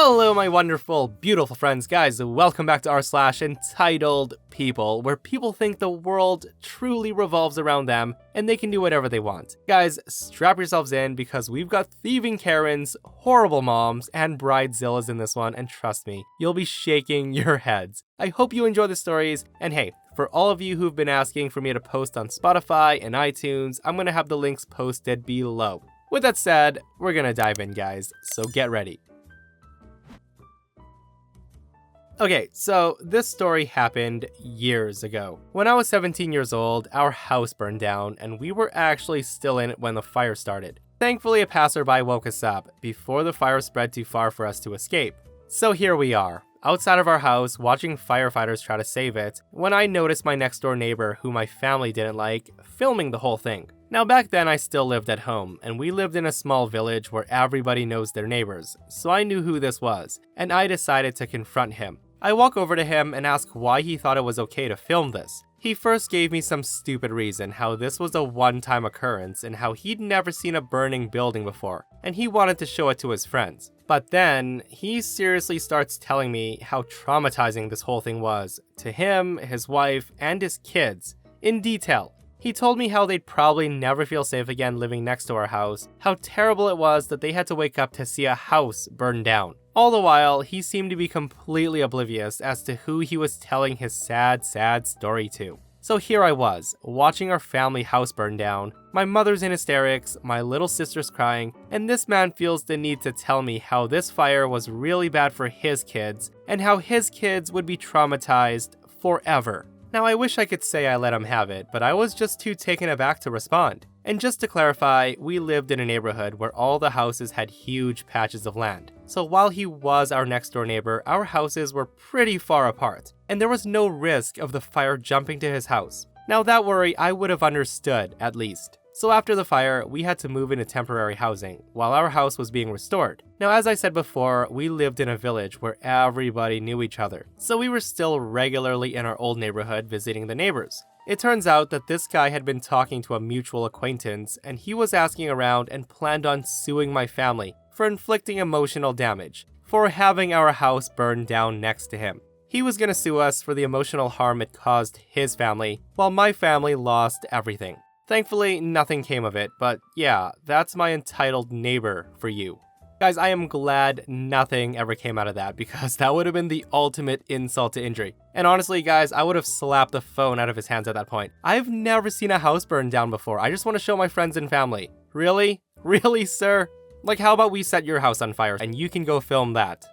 Hello, my wonderful, beautiful friends. Guys, welcome back to r/EntitledPeople, where people think the world truly revolves around them and they can do whatever they want. Guys, strap yourselves in because we've got thieving Karens, horrible moms, and bridezillas in this one, and trust me, you'll be shaking your heads. I hope you enjoy the stories, and hey, for all of you who've been asking for me to post on Spotify and iTunes, I'm gonna have the links posted below. With that said, we're gonna dive in, guys, so get ready. Okay, so this story happened years ago. When I was 17 years old, our house burned down, and we were actually still in it when the fire started. Thankfully, a passerby woke us up before the fire spread too far for us to escape. So here we are, outside of our house, watching firefighters try to save it, when I noticed my next door neighbor, who my family didn't like, filming the whole thing. Now back then I still lived at home, and we lived in a small village where everybody knows their neighbors, so I knew who this was, and I decided to confront him. I walk over to him and ask why he thought it was okay to film this. He first gave me some stupid reason how this was a one-time occurrence and how he'd never seen a burning building before, and he wanted to show it to his friends. But then, he seriously starts telling me how traumatizing this whole thing was, to him, his wife, and his kids, in detail. He told me how they'd probably never feel safe again living next to our house, how terrible it was that they had to wake up to see a house burn down. All the while, he seemed to be completely oblivious as to who he was telling his sad story to. So here I was, watching our family house burn down, my mother's in hysterics, my little sister's crying, and this man feels the need to tell me how this fire was really bad for his kids, and how his kids would be traumatized forever. Now I wish I could say I let him have it, but I was just too taken aback to respond. And just to clarify, we lived in a neighborhood where all the houses had huge patches of land. So while he was our next door neighbor, our houses were pretty far apart, and there was no risk of the fire jumping to his house. Now that worry I would have understood, at least. So after the fire, we had to move into temporary housing, while our house was being restored. Now as I said before, we lived in a village where everybody knew each other, so we were still regularly in our old neighborhood visiting the neighbors. It turns out that this guy had been talking to a mutual acquaintance, and he was asking around and planned on suing my family for inflicting emotional damage, for having our house burned down next to him. He was gonna sue us for the emotional harm it caused his family, while my family lost everything. Thankfully, nothing came of it, but yeah, that's my entitled neighbor for you. Guys, I am glad nothing ever came out of that because that would have been the ultimate insult to injury. And honestly, guys, I would have slapped the phone out of his hands at that point. I've never seen a house burn down before. I just want to show my friends and family. Really? Really, sir? Like, how about we set your house on fire and you can go film that?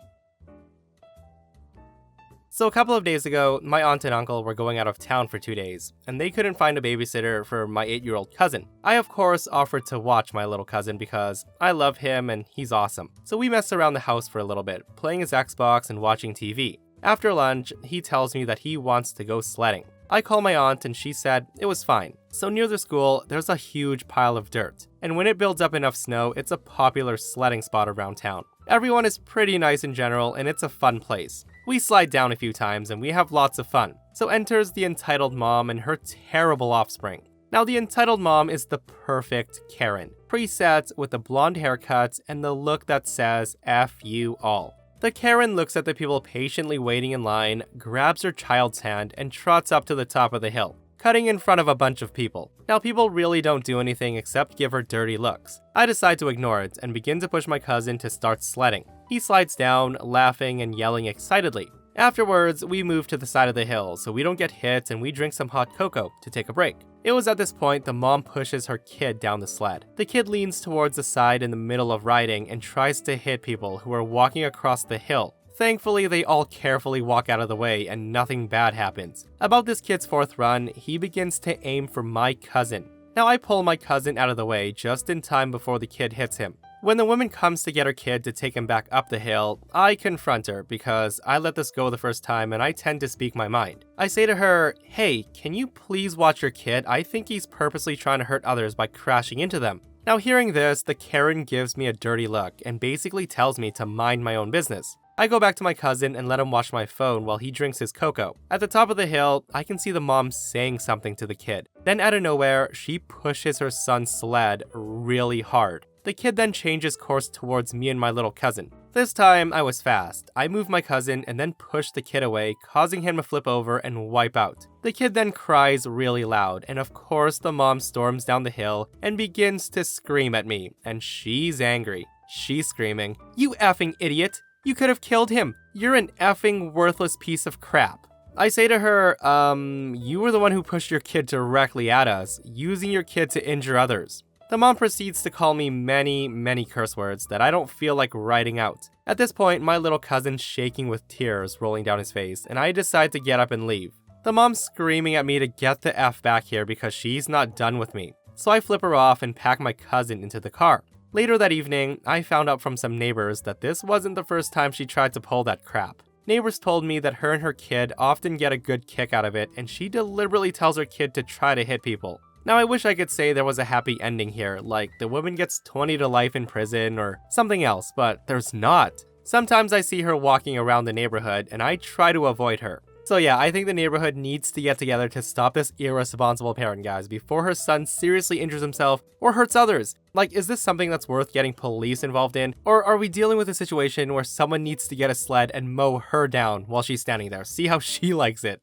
So a couple of days ago, my aunt and uncle were going out of town for 2 days, and they couldn't find a babysitter for my 8-year-old cousin. I of course offered to watch my little cousin because I love him and he's awesome. So we messed around the house for a little bit, playing his Xbox and watching TV. After lunch, he tells me that he wants to go sledding. I call my aunt and she said it was fine. So near the school, there's a huge pile of dirt, and when it builds up enough snow, it's a popular sledding spot around town. Everyone is pretty nice in general, and it's a fun place. We slide down a few times and we have lots of fun. So enters the entitled mom and her terrible offspring. Now the entitled mom is the perfect Karen. Preset with the blonde haircut and the look that says F you all. The Karen looks at the people patiently waiting in line, grabs her child's hand, and trots up to the top of the hill, cutting in front of a bunch of people. Now people really don't do anything except give her dirty looks. I decide to ignore it and begin to push my cousin to start sledding. He slides down, laughing and yelling excitedly. Afterwards, we move to the side of the hill so we don't get hit and we drink some hot cocoa to take a break. It was at this point the mom pushes her kid down the sled. The kid leans towards the side in the middle of riding and tries to hit people who are walking across the hill. Thankfully, they all carefully walk out of the way and nothing bad happens. About this kid's fourth run, he begins to aim for my cousin. Now I pull my cousin out of the way just in time before the kid hits him. When the woman comes to get her kid to take him back up the hill, I confront her because I let this go the first time and I tend to speak my mind. I say to her, "Hey, can you please watch your kid? I think he's purposely trying to hurt others by crashing into them." Now hearing this, the Karen gives me a dirty look and basically tells me to mind my own business. I go back to my cousin and let him watch my phone while he drinks his cocoa. At the top of the hill, I can see the mom saying something to the kid. Then out of nowhere, she pushes her son's sled really hard. The kid then changes course towards me and my little cousin. This time, I was fast. I moved my cousin and then pushed the kid away, causing him to flip over and wipe out. The kid then cries really loud, and of course the mom storms down the hill and begins to scream at me, and she's angry. She's screaming, "You effing idiot! You could have killed him! You're an effing worthless piece of crap!" I say to her, you were the one who pushed your kid directly at us, using your kid to injure others. The mom proceeds to call me many curse words that I don't feel like writing out. At this point, my little cousin's shaking with tears rolling down his face, and I decide to get up and leave. The mom's screaming at me to get the F back here because she's not done with me. So I flip her off and pack my cousin into the car. Later that evening, I found out from some neighbors that this wasn't the first time she tried to pull that crap. Neighbors told me that her and her kid often get a good kick out of it, and she deliberately tells her kid to try to hit people. Now I wish I could say there was a happy ending here, like the woman gets 20 to life in prison or something else, but there's not. Sometimes I see her walking around the neighborhood and I try to avoid her. So yeah, I think the neighborhood needs to get together to stop this irresponsible parent, guys, before her son seriously injures himself or hurts others. Like, is this something that's worth getting police involved in? Or are we dealing with a situation where someone needs to get a sled and mow her down while she's standing there? See how she likes it.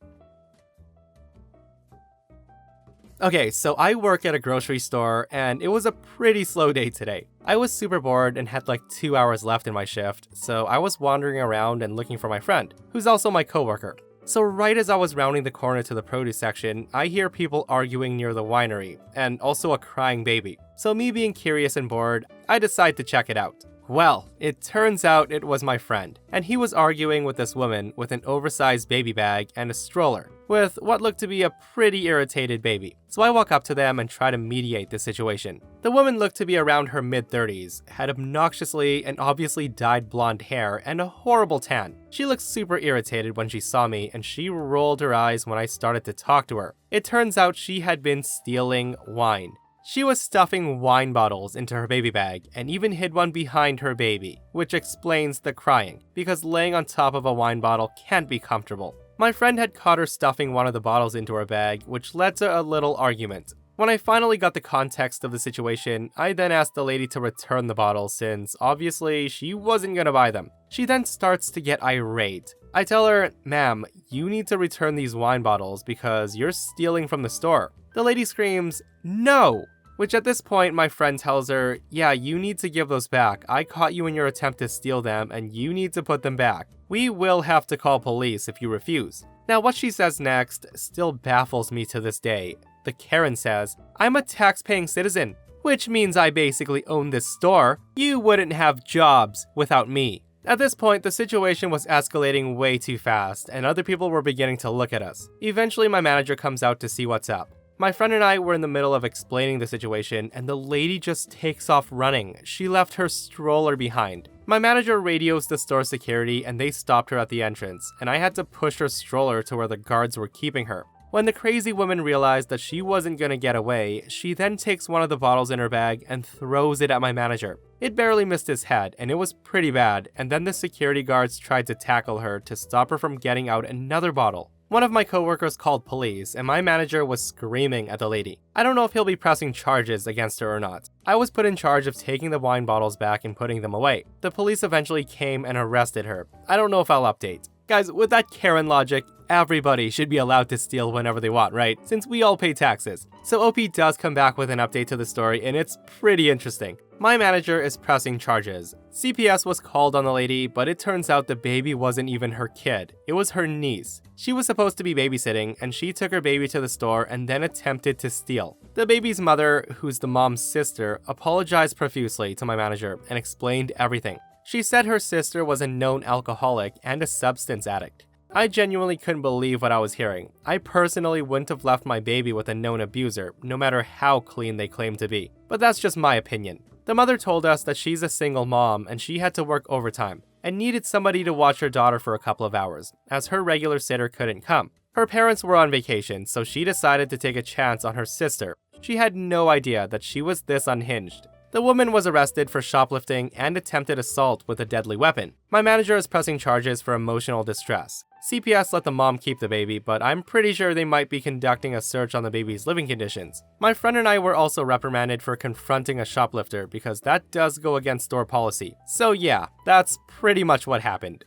Okay, so I work at a grocery store, and it was a pretty slow day today. I was super bored and had like 2 hours left in my shift, so I was wandering around and looking for my friend, who's also my coworker. So right as I was rounding the corner to the produce section, I hear people arguing near the winery, and also a crying baby. So me being curious and bored, I decide to check it out. Well, it turns out it was my friend, and he was arguing with this woman with an oversized baby bag and a stroller, with what looked to be a pretty irritated baby. So I walk up to them and try to mediate the situation. The woman looked to be around her mid-30s, had obnoxiously and obviously dyed blonde hair and a horrible tan. She looked super irritated when she saw me, and she rolled her eyes when I started to talk to her. It turns out she had been stealing wine. She was stuffing wine bottles into her baby bag and even hid one behind her baby, which explains the crying, because laying on top of a wine bottle can't be comfortable. My friend had caught her stuffing one of the bottles into her bag, which led to a little argument. When I finally got the context of the situation, I then asked the lady to return the bottles since, obviously, she wasn't gonna buy them. She then starts to get irate. I tell her, "Ma'am, you need to return these wine bottles because you're stealing from the store." The lady screams, "No!" Which at this point, my friend tells her, "Yeah, you need to give those back. I caught you in your attempt to steal them, and you need to put them back. We will have to call police if you refuse." Now, what she says next still baffles me to this day. The Karen says, "I'm a tax-paying citizen, which means I basically own this store. You wouldn't have jobs without me." At this point, the situation was escalating way too fast, and other people were beginning to look at us. Eventually, my manager comes out to see what's up. My friend and I were in the middle of explaining the situation, and the lady just takes off running. She left her stroller behind. My manager radios the store security, and they stopped her at the entrance, and I had to push her stroller to where the guards were keeping her. When the crazy woman realized that she wasn't gonna get away, she then takes one of the bottles in her bag and throws it at my manager. It barely missed his head, and it was pretty bad, and then the security guards tried to tackle her to stop her from getting out another bottle. One of my coworkers called police, and my manager was screaming at the lady. I don't know if he'll be pressing charges against her or not. I was put in charge of taking the wine bottles back and putting them away. The police eventually came and arrested her. I don't know if I'll update. Guys, with that Karen logic, everybody should be allowed to steal whenever they want, right? Since we all pay taxes. So OP does come back with an update to the story, and it's pretty interesting. My manager is pressing charges. CPS was called on the lady, but it turns out the baby wasn't even her kid. It was her niece. She was supposed to be babysitting, and she took her baby to the store and then attempted to steal. The baby's mother, who's the mom's sister, apologized profusely to my manager and explained everything. She said her sister was a known alcoholic and a substance addict. I genuinely couldn't believe what I was hearing. I personally wouldn't have left my baby with a known abuser, no matter how clean they claim to be. But that's just my opinion. The mother told us that she's a single mom and she had to work overtime and needed somebody to watch her daughter for a couple of hours, as her regular sitter couldn't come. Her parents were on vacation, so she decided to take a chance on her sister. She had no idea that she was this unhinged. The woman was arrested for shoplifting and attempted assault with a deadly weapon. My manager is pressing charges for emotional distress. CPS let the mom keep the baby, but I'm pretty sure they might be conducting a search on the baby's living conditions. My friend and I were also reprimanded for confronting a shoplifter because that does go against store policy. So yeah, that's pretty much what happened.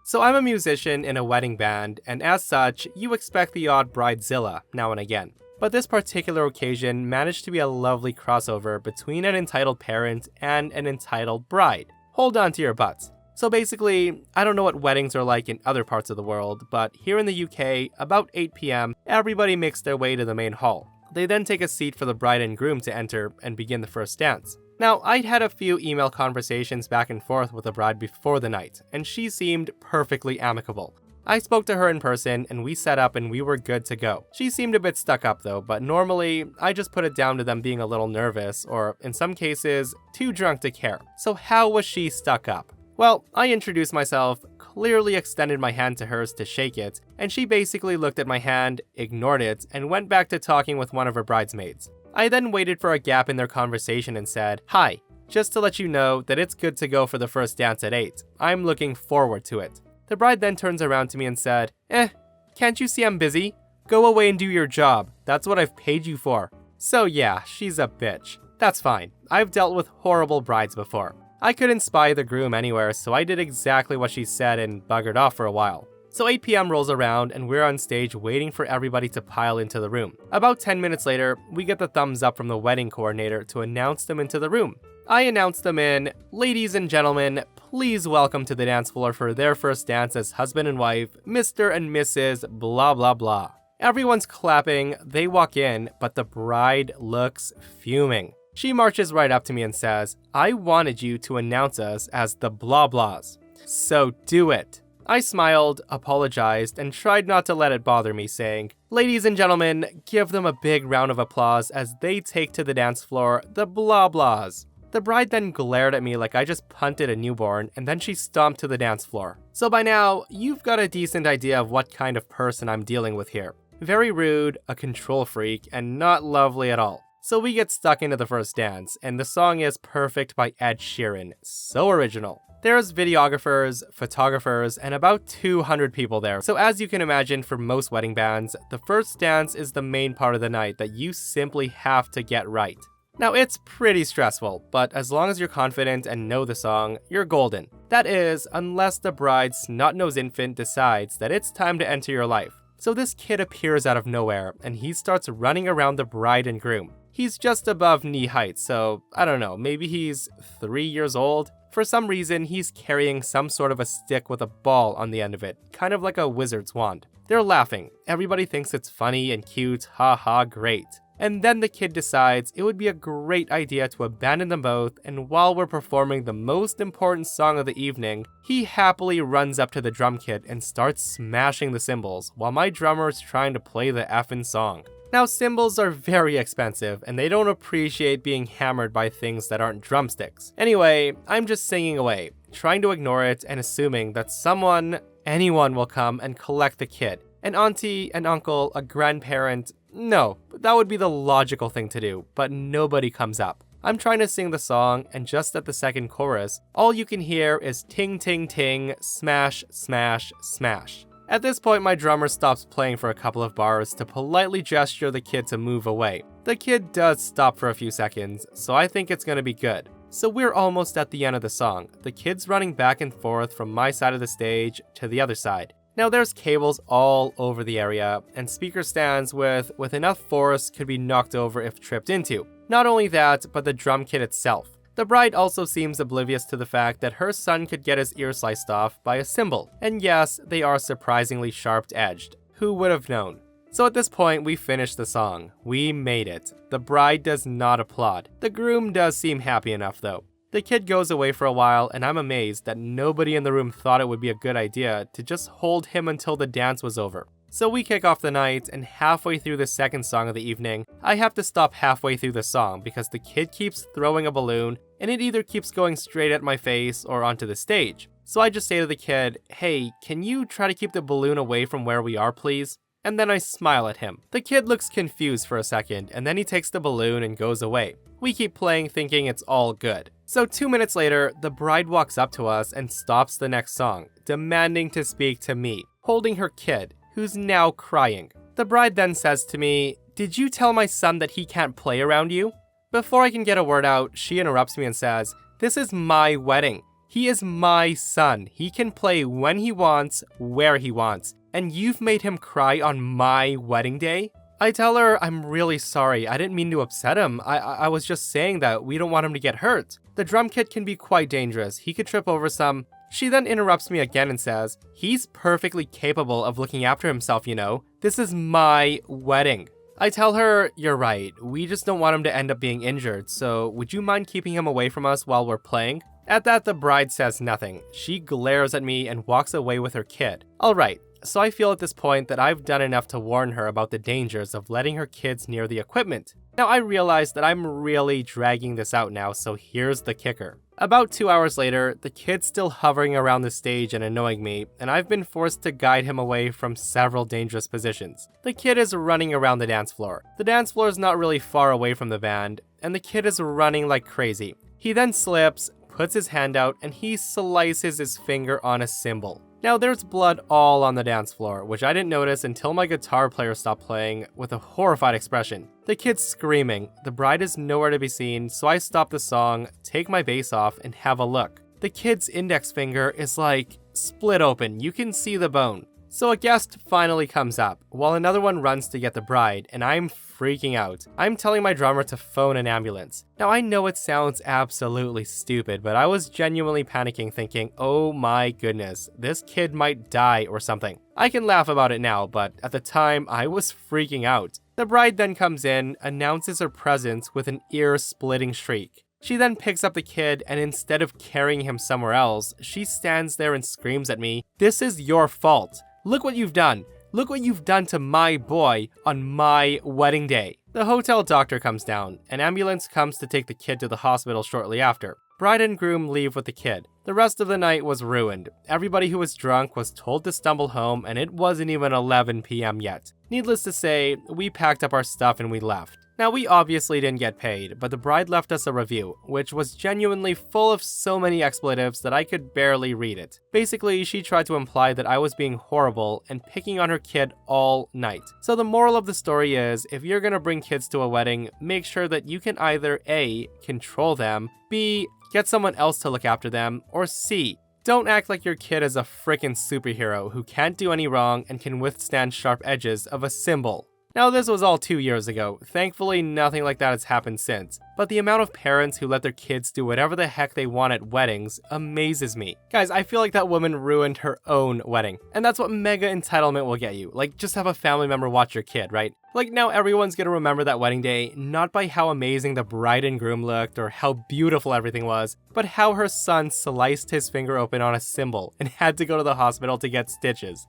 So I'm a musician in a wedding band, and as such, you expect the odd bridezilla now and again. But this particular occasion managed to be a lovely crossover between an entitled parent and an entitled bride. Hold on to your butts. So basically, I don't know what weddings are like in other parts of the world, but here in the UK, about 8 p.m, everybody makes their way to the main hall. They then take a seat for the bride and groom to enter and begin the first dance. Now, I'd had a few email conversations back and forth with the bride before the night, and she seemed perfectly amicable. I spoke to her in person, and we set up and we were good to go. She seemed a bit stuck up though, but normally, I just put it down to them being a little nervous, or in some cases, too drunk to care. So how was she stuck up? Well, I introduced myself, clearly extended my hand to hers to shake it, and she basically looked at my hand, ignored it, and went back to talking with one of her bridesmaids. I then waited for a gap in their conversation and said, "Hi, just to let you know that it's good to go for the first dance at 8. I'm looking forward to it." The bride then turns around to me and said, "Can't you see I'm busy? Go away and do your job. That's what I've paid you for." So yeah, she's a bitch. That's fine. I've dealt with horrible brides before. I couldn't spy the groom anywhere, so I did exactly what she said and buggered off for a while. So 8 p.m. rolls around and we're on stage waiting for everybody to pile into the room. About 10 minutes later, we get the thumbs up from the wedding coordinator to announce them into the room. I announced them in, "Ladies and gentlemen, please welcome to the dance floor for their first dance as husband and wife, Mr. and Mrs. blah blah blah." Everyone's clapping, they walk in, but the bride looks fuming. She marches right up to me and says, "I wanted you to announce us as the blah blahs, so do it." I smiled, apologized, and tried not to let it bother me, saying, "Ladies and gentlemen, give them a big round of applause as they take to the dance floor the blah blahs." The bride then glared at me like I just punted a newborn, and then she stomped to the dance floor. So by now, you've got a decent idea of what kind of person I'm dealing with here. Very rude, a control freak, and not lovely at all. So we get stuck into the first dance, and the song is Perfect by Ed Sheeran. So original. There's videographers, photographers, and about 200 people there. So as you can imagine, for most wedding bands, the first dance is the main part of the night that you simply have to get right. Now, it's pretty stressful, but as long as you're confident and know the song, you're golden. That is, unless the bride's snot-nosed infant decides that it's time to enter your life. So this kid appears out of nowhere, and he starts running around the bride and groom. He's just above knee height, so I don't know, maybe he's 3 years old? For some reason, he's carrying some sort of a stick with a ball on the end of it, kind of like a wizard's wand. They're laughing. Everybody thinks it's funny and cute, haha, great. And then the kid decides it would be a great idea to abandon them both, and while we're performing the most important song of the evening, he happily runs up to the drum kit and starts smashing the cymbals while my drummer is trying to play the effing song. Now, cymbals are very expensive, and they don't appreciate being hammered by things that aren't drumsticks. Anyway, I'm just singing away, trying to ignore it and assuming that anyone will come and collect the kid. An auntie, an uncle, a grandparent. No, that would be the logical thing to do, but nobody comes up. I'm trying to sing the song, and just at the second chorus, all you can hear is ting ting ting, smash, smash, smash. At this point, my drummer stops playing for a couple of bars to politely gesture the kid to move away. The kid does stop for a few seconds, so I think it's gonna be good. So we're almost at the end of the song. The kid's running back and forth from my side of the stage to the other side. Now there's cables all over the area, and speaker stands with enough force could be knocked over if tripped into. Not only that, but the drum kit itself. The bride also seems oblivious to the fact that her son could get his ear sliced off by a cymbal. And yes, they are surprisingly sharp-edged. Who would have known? So at this point, we finished the song. We made it. The bride does not applaud. The groom does seem happy enough though. The kid goes away for a while, and I'm amazed that nobody in the room thought it would be a good idea to just hold him until the dance was over. So we kick off the night, and halfway through the second song of the evening, I have to stop halfway through the song because the kid keeps throwing a balloon, and it either keeps going straight at my face or onto the stage. So I just say to the kid, "Hey, can you try to keep the balloon away from where we are, please?" and then I smile at him. The kid looks confused for a second, and then he takes the balloon and goes away. We keep playing thinking it's all good. So 2 minutes later, the bride walks up to us and stops the next song, demanding to speak to me, holding her kid, who's now crying. The bride then says to me, "Did you tell my son that he can't play around you?" Before I can get a word out, she interrupts me and says, "This is my wedding. He is my son. He can play when he wants, where he wants. And you've made him cry on my wedding day?" I tell her I'm really sorry. I didn't mean to upset him. I was just saying that we don't want him to get hurt. The drum kit can be quite dangerous. He could trip over some. She then interrupts me again and says, "He's perfectly capable of looking after himself, you know. This is my wedding." I tell her, "You're right. We just don't want him to end up being injured, so would you mind keeping him away from us while we're playing?" At that, the bride says nothing. She glares at me and walks away with her kid. Alright, so I feel at this point that I've done enough to warn her about the dangers of letting her kids near the equipment. Now I realize that I'm really dragging this out now, so here's the kicker. About 2 hours later, the kid's still hovering around the stage and annoying me, and I've been forced to guide him away from several dangerous positions. The kid is running around the dance floor. The dance floor is not really far away from the band, and the kid is running like crazy. He then slips, puts his hand out, and he slices his finger on a cymbal. Now there's blood all on the dance floor, which I didn't notice until my guitar player stopped playing with a horrified expression. The kid's screaming, the bride is nowhere to be seen, so I stop the song, take my bass off, and have a look. The kid's index finger is like split open, you can see the bone. So a guest finally comes up, while another one runs to get the bride, and I'm freaking out. I'm telling my drummer to phone an ambulance. Now I know it sounds absolutely stupid, but I was genuinely panicking thinking, oh my goodness, this kid might die or something. I can laugh about it now, but at the time I was freaking out. The bride then comes in, announces her presence with an ear-splitting shriek. She then picks up the kid, and instead of carrying him somewhere else, she stands there and screams at me, "This is your fault. Look what you've done. Look what you've done to my boy on my wedding day." The hotel doctor comes down. An ambulance comes to take the kid to the hospital shortly after. Bride and groom leave with the kid. The rest of the night was ruined. Everybody who was drunk was told to stumble home, and it wasn't even 11 p.m. yet. Needless to say, we packed up our stuff and we left. Now, we obviously didn't get paid, but the bride left us a review, which was genuinely full of so many expletives that I could barely read it. Basically, she tried to imply that I was being horrible and picking on her kid all night. So the moral of the story is, if you're gonna bring kids to a wedding, make sure that you can either A, control them, B, get someone else to look after them, or C, don't act like your kid is a frickin' superhero who can't do any wrong and can withstand sharp edges of a cymbal. Now, this was all 2 years ago. Thankfully, nothing like that has happened since. But the amount of parents who let their kids do whatever the heck they want at weddings amazes me. Guys, I feel like that woman ruined her own wedding. And that's what mega entitlement will get you. Like, just have a family member watch your kid, right? Like, now everyone's gonna remember that wedding day, not by how amazing the bride and groom looked or how beautiful everything was, but how her son sliced his finger open on a cymbal and had to go to the hospital to get stitches.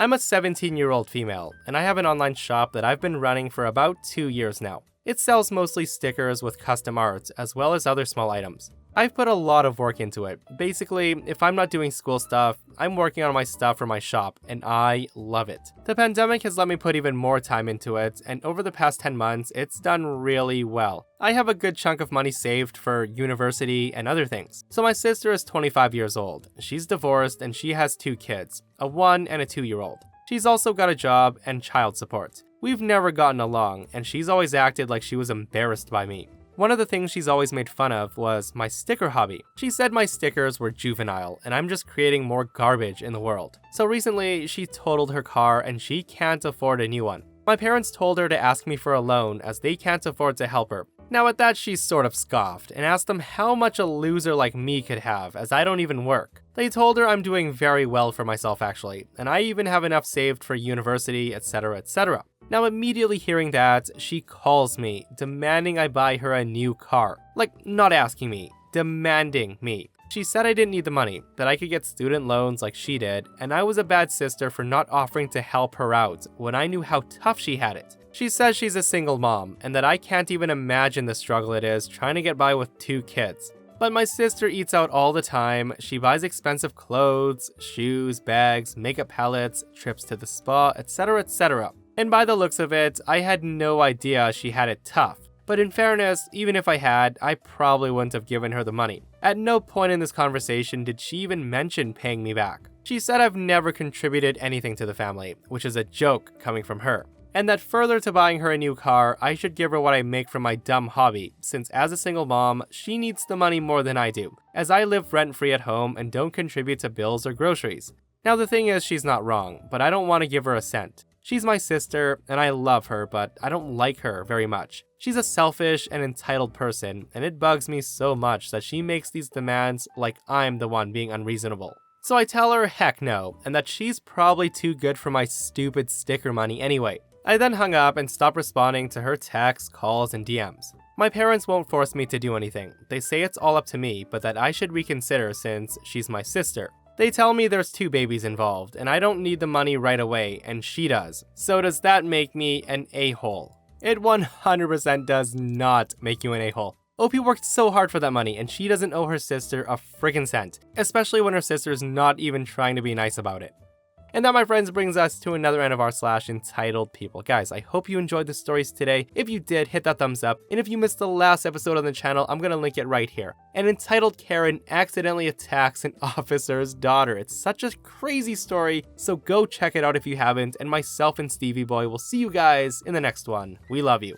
I'm a 17-year-old female, and I have an online shop that I've been running for about 2 years now. It sells mostly stickers with custom art, as well as other small items. I've put a lot of work into it. Basically, if I'm not doing school stuff, I'm working on my stuff for my shop, and I love it. The pandemic has let me put even more time into it, and over the past 10 months, it's done really well. I have a good chunk of money saved for university and other things. So my sister is 25 years old. She's divorced, and she has 2 kids, a 1 and a 2-year-old. She's also got a job and child support. We've never gotten along, and she's always acted like she was embarrassed by me. One of the things she's always made fun of was my sticker hobby. She said my stickers were juvenile, and I'm just creating more garbage in the world. So recently, she totaled her car and she can't afford a new one. My parents told her to ask me for a loan as they can't afford to help her. Now at that, she sort of scoffed and asked them how much a loser like me could have, as I don't even work. They told her I'm doing very well for myself actually, and I even have enough saved for university, etc, etc. Now immediately hearing that, she calls me, demanding I buy her a new car. Like, not asking me, demanding me. She said I didn't need the money, that I could get student loans like she did, and I was a bad sister for not offering to help her out when I knew how tough she had it. She says she's a single mom, and that I can't even imagine the struggle it is trying to get by with 2 kids. But my sister eats out all the time. She buys expensive clothes, shoes, bags, makeup palettes, trips to the spa, etc, etc. And by the looks of it, I had no idea she had it tough. But in fairness, even if I had, I probably wouldn't have given her the money. At no point in this conversation did she even mention paying me back. She said I've never contributed anything to the family, which is a joke coming from her. And that further to buying her a new car, I should give her what I make from my dumb hobby, since as a single mom, she needs the money more than I do, as I live rent-free at home and don't contribute to bills or groceries. Now the thing is, she's not wrong, but I don't want to give her a cent. She's my sister, and I love her, but I don't like her very much. She's a selfish and entitled person, and it bugs me so much that she makes these demands like I'm the one being unreasonable. So I tell her heck no, and that she's probably too good for my stupid sticker money anyway. I then hung up and stopped responding to her texts, calls, and DMs. My parents won't force me to do anything. They say it's all up to me, but that I should reconsider since she's my sister. They tell me there's 2 babies involved, and I don't need the money right away, and she does. So does that make me an a-hole? It 100% does not make you an a-hole. OP worked so hard for that money, and she doesn't owe her sister a friggin' cent, especially when her sister's not even trying to be nice about it. And that, my friends, brings us to another end of our / entitled people. Guys, I hope you enjoyed the stories today. If you did, hit that thumbs up. And if you missed the last episode on the channel, I'm gonna link it right here. An entitled Karen accidentally attacks an officer's daughter. It's such a crazy story, so go check it out if you haven't. And myself and Stevie Boy will see you guys in the next one. We love you.